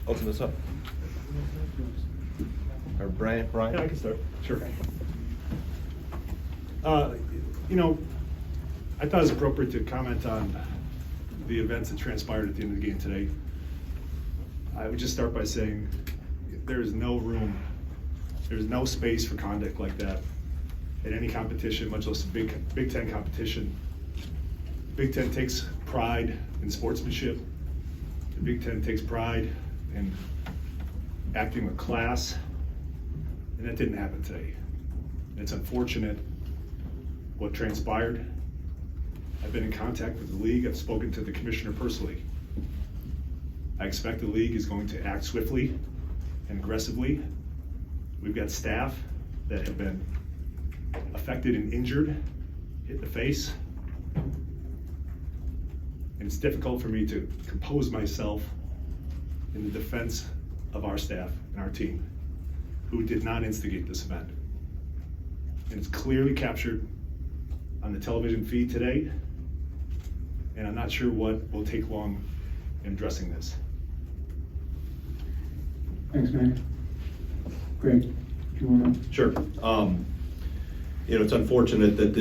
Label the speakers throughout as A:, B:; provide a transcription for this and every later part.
A: open this up. Or Brian?
B: Yeah, I can start. Sure. I thought it was appropriate to comment on the events that transpired at the end of the game today. I would just start by saying there is no room, there's no space for conduct like that in any competition, much less a Big Ten competition. Big Ten takes pride in sportsmanship. The Big Ten takes pride in acting with class, and that didn't happen today. It's unfortunate what transpired. I've been in contact with the league. I've spoken to the commissioner personally. I expect the league is going to act swiftly and aggressively. We've got staff that have been affected and injured, hit in the face. And it's difficult for me to compose myself in the defense of our staff and our team, who did not instigate this event. And it's clearly captured on the television feed today, and I'm not sure what will take long in addressing this.
C: Thanks, Mac. Greg, do you want to?
D: Sure. It's unfortunate that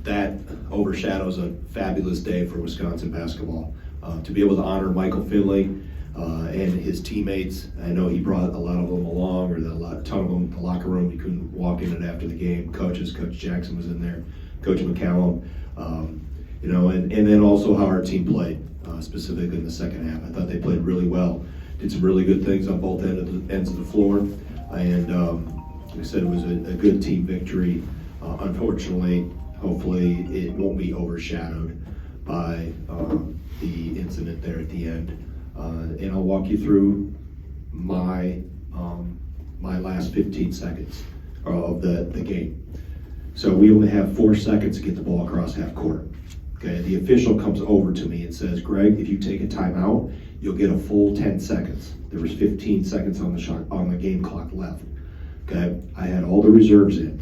D: that overshadows a fabulous day for Wisconsin basketball. To be able to honor Michael Finley and his teammates, I know he brought a lot of them along, or a ton of them in the locker room. He couldn't walk in it after the game. Coach Jackson was in there, Coach McCallum, and then also how our team played, specifically in the second half. I thought they played really well. Did some really good things on both ends of the floor, and like I said, it was a good team victory. Unfortunately, hopefully it won't be overshadowed by the incident there at the end. And I'll walk you through my last 15 seconds of the game. So we only have 4 seconds to get the ball across half court. Okay, the official comes over to me and says, "Greg, if you take a timeout, you'll get a full 10 seconds. There was 15 seconds on the game clock left. Okay, I had all the reserves in.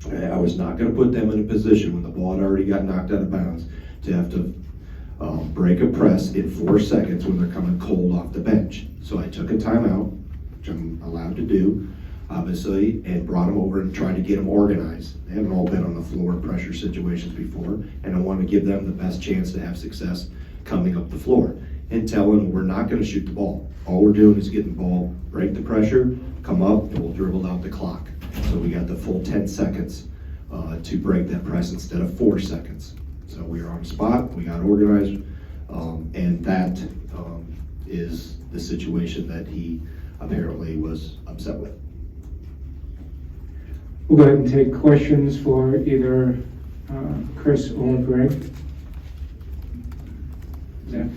D: Okay, I was not going to put them in a position when the ball had already got knocked out of bounds to have to break a press in 4 seconds when they're coming cold off the bench. So I took a timeout, which I'm allowed to do, obviously, and brought them over and tried to get them organized. They haven't all been on the floor in pressure situations before, and I want to give them the best chance to have success coming up the floor. And tell them we're not going to shoot the ball. All we're doing is getting the ball, break the pressure, come up, and we'll dribble out the clock." So we got the full 10 seconds to break that press instead of 4 seconds. So we were on the spot, we got organized, and that is the situation that he apparently was upset with.
C: We'll go ahead and take questions for either Chris or Greg. Zach?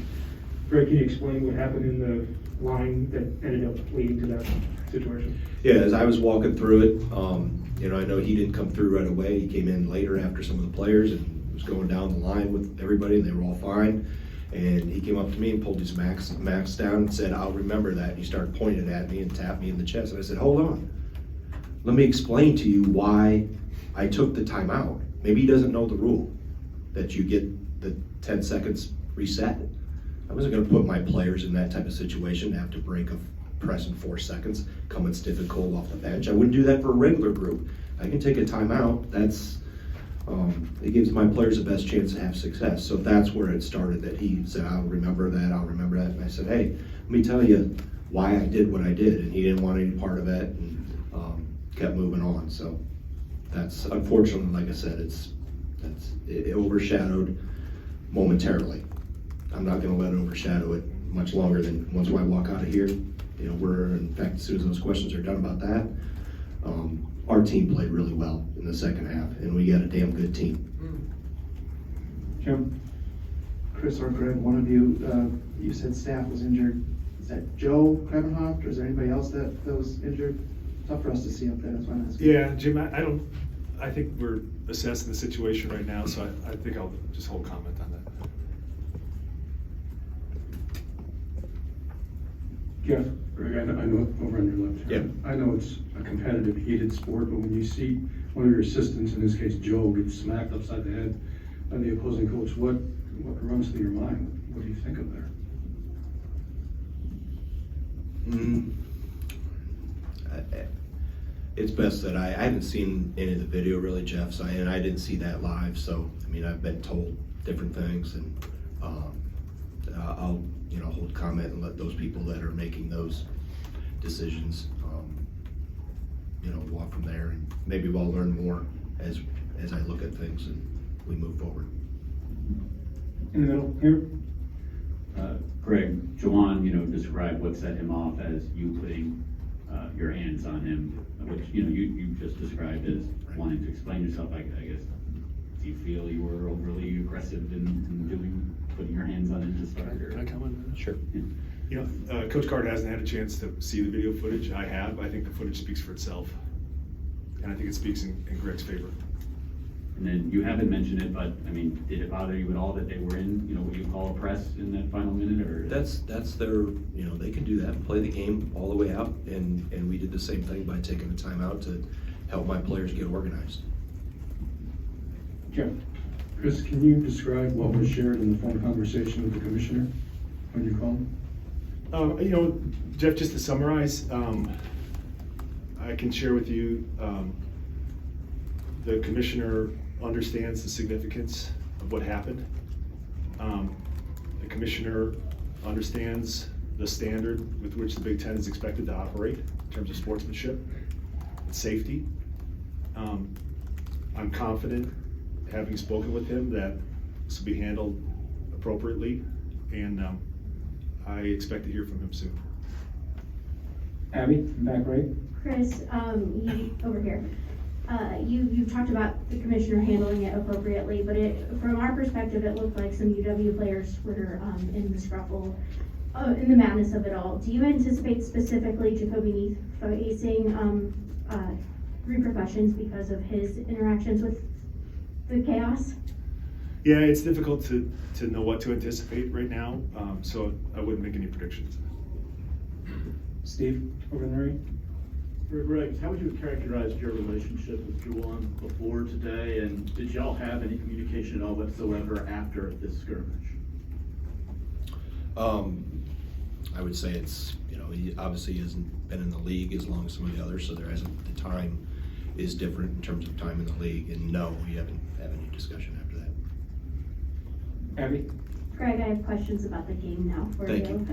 E: Greg, can you explain what happened in the line that ended up leading to that situation?
D: Yeah, as I was walking through it, I know he didn't come through right away. He came in later after some of the players and was going down the line with everybody, and they were all fine. And he came up to me and pulled his max down and said, "I'll remember that." And he started pointing at me and tapped me in the chest. And I said, "Hold on. Let me explain to you why I took the timeout." Maybe he doesn't know the rule that you get the 10 seconds reset. I wasn't going to put my players in that type of situation to have to break a press in 4 seconds, coming stiff and cold off the bench. I wouldn't do that for a regular group. I can take a timeout. It gives my players the best chance to have success. So that's where it started, that he said, "I'll remember that, I'll remember that." And I said, "Hey, let me tell you why I did what I did." And he didn't want any part of it, and kept moving on. So that's unfortunately, like I said, it overshadowed momentarily. I'm not going to let it overshadow it much longer than once I walk out of here. In fact, as soon as those questions are done about that, our team played really well in the second half, and we got a damn good team.
C: Jim?
F: Chris or Greg, one of you, you said staff was injured. Is that Joe Krebenhoff, or is there anybody else that was injured? Tough for us to see up there, that's why I'm asking.
B: Yeah, Jim, I think we're assessing the situation right now, so I think I'll just hold comment on that.
C: Jeff?
G: Greg, I know over on your left here.
D: Yeah.
G: I know it's a competitive, heated sport, but when you see one of your assistants, in this case Joe, get smacked upside the head by the opposing coach, what runs through your mind? What do you think of there?
D: It's best that I haven't seen any of the video really, Jeff, and I didn't see that live, so, I mean, I've been told different things, and I'll, hold comment and let those people that are making those decisions, walk from there, and maybe we'll learn more as I look at things and we move forward.
C: In the middle, here.
A: Greg, Jawan, described what set him off as you putting your hands on him, which, you just described as wanting to explain yourself. I guess, do you feel you were overly aggressive in putting your hands on him to start?
B: Can I comment on that?
D: Sure.
B: Coach Gard hasn't had a chance to see the video footage. I have. I think the footage speaks for itself. And I think it speaks in Greg's favor.
A: And then you haven't mentioned it, but I mean, did it bother you at all that they were in, what you call a press in that final minute, or?
D: That's their, they can do that and play the game all the way out, and we did the same thing by taking the time out to help my players get organized.
C: Jeff.
G: Chris, can you describe what was shared in the phone conversation with the commissioner when you called?
B: Jeff, just to summarize, I can share with you, the commissioner understands the significance of what happened. The commissioner understands the standard with which the Big Ten is expected to operate in terms of sportsmanship and safety. I'm confident, having spoken with him, that this will be handled appropriately, and I expect to hear from him soon.
C: Abby, back right.
H: Chris, over here. You've talked about the commissioner handling it appropriately, but from our perspective, it looked like some UW players were in the scuffle, in the madness of it all. Do you anticipate specifically Jacoby Neath facing repercussions because of his interactions with the chaos?
B: Yeah, it's difficult to know what to anticipate right now, so I wouldn't make any predictions.
C: Steve, over in the right.
I: Greg, how would you characterize your relationship with Juwan before today, and did y'all have any communication at all whatsoever after this skirmish?
D: I would say it's, he obviously hasn't been in the league as long as some of the others, so there hasn't, the time is different in terms of time in the league, and no, we haven't had any discussion after that.
C: Abby.
H: Greg, I have questions about the game now for
D: Thank
H: you.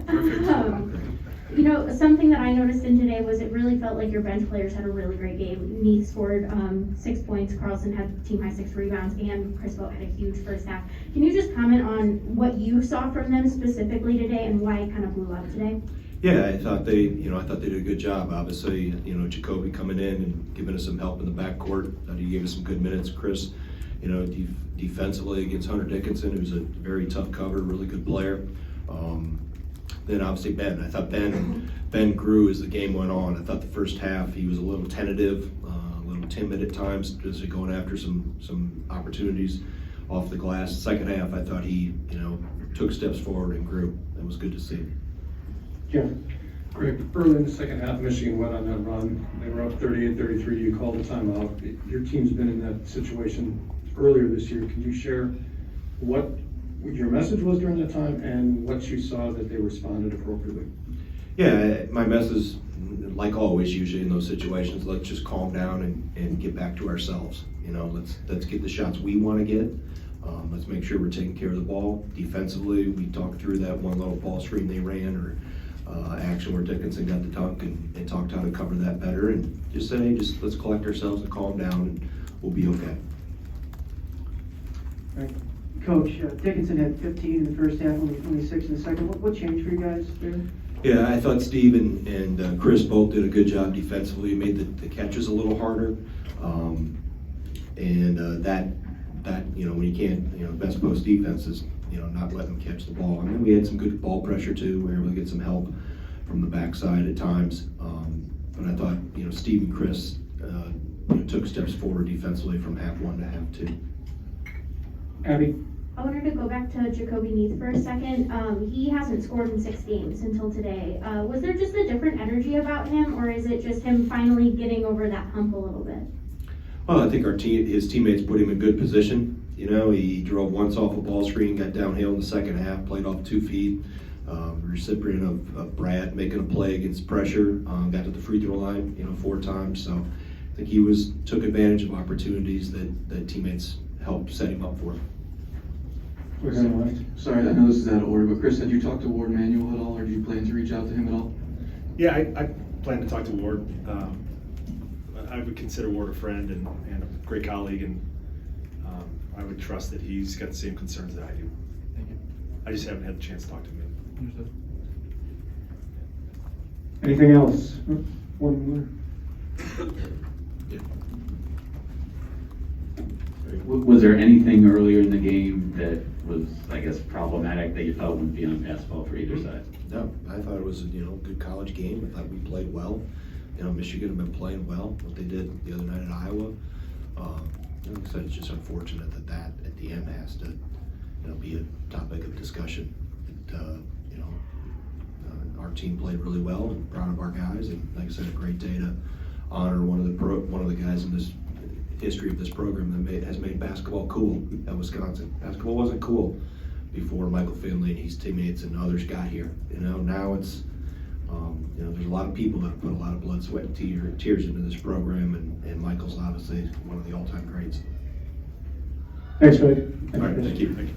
H: Something that I noticed in today was it really felt like your bench players had a really great game. Neath scored 6 points, Carlson had team high 6 rebounds, and Chris Vogt had a huge first half. Can you just comment on what you saw from them specifically today and why it kind of blew up today?
D: Yeah, I thought they did a good job. Obviously, Jacoby coming in and giving us some help in the backcourt. He gave us some good minutes. Chris, defensively against Hunter Dickinson, who's a very tough cover, really good player. Then obviously Ben. I thought Ben grew as the game went on. I thought the first half he was a little tentative, a little timid at times, just going after some opportunities off the glass. Second half, I thought he took steps forward and grew. That was good to see.
C: Jeff.
G: Greg, early in the second half, Michigan went on that run. They were up 38-33. You called a timeout. Your team's been in that situation earlier this year. Can you share what your message was during that time and what you saw that they responded appropriately?
D: Yeah, my message, like always, usually in those situations, let's just calm down and get back to ourselves. Let's get the shots we want to get. Let's make sure we're taking care of the ball. Defensively, we talked through that one little ball screen they ran, or action where Dickinson got the dunk, and talked how to cover that better, and just said, hey, let's collect ourselves and calm down, and we'll be okay.
C: Right.
F: Coach, Dickinson had 15 in the first half, only 6 in the second. What changed for you guys there?
D: Yeah, I thought Steve and Chris both did a good job defensively, made the catches a little harder, and that when you can't, best post defense is not letting them catch the ball. I mean, we had some good ball pressure too. We were able to get some help from the backside at times, but I thought Steve and Chris took steps forward defensively from half one to half two.
C: Abby.
H: I wanted to go back to Jacoby Neath for a second. He hasn't scored in 6 games until today. Was there just a different energy about him, or is it just him finally getting over that hump a little bit?
D: Well, I think his teammates put him in good position. He drove once off a ball screen, got downhill in the second half, played off 2 feet, recipient of Brad making a play against pressure, got to the free throw line, 4 times. So I think he took advantage of opportunities that teammates helped set him up for.
C: We're gonna wait.
J: Sorry, I know this is out of order, but Chris, had you talked to Ward Manuel at all, or do you plan to reach out to him at all?
B: Yeah, I plan to talk to Ward. I would consider Ward a friend and a great colleague, and I would trust that he's got the same concerns that I do.
J: Thank you.
B: I just haven't had the chance to talk to him yet.
J: Understood.
C: Anything else? One
A: Was there anything earlier in the game that was, I guess, problematic that you felt wouldn't be on basketball for either side?
D: No, I thought it was a good college game. I thought we played well. Michigan have been playing well, what they did the other night at Iowa. Like I said, it's just unfortunate that at the end has to be a topic of discussion. Our team played really well, and proud of our guys, and like I said, a great day to honor one of the guys in this history of this program that has made basketball cool at Wisconsin. Basketball wasn't cool before Michael Finley and his teammates and others got here. Now it's there's a lot of people that have put a lot of blood, sweat, and tears into this program, and Michael's obviously one of the all-time greats.
C: Thanks, Greg.
D: All right, thank you.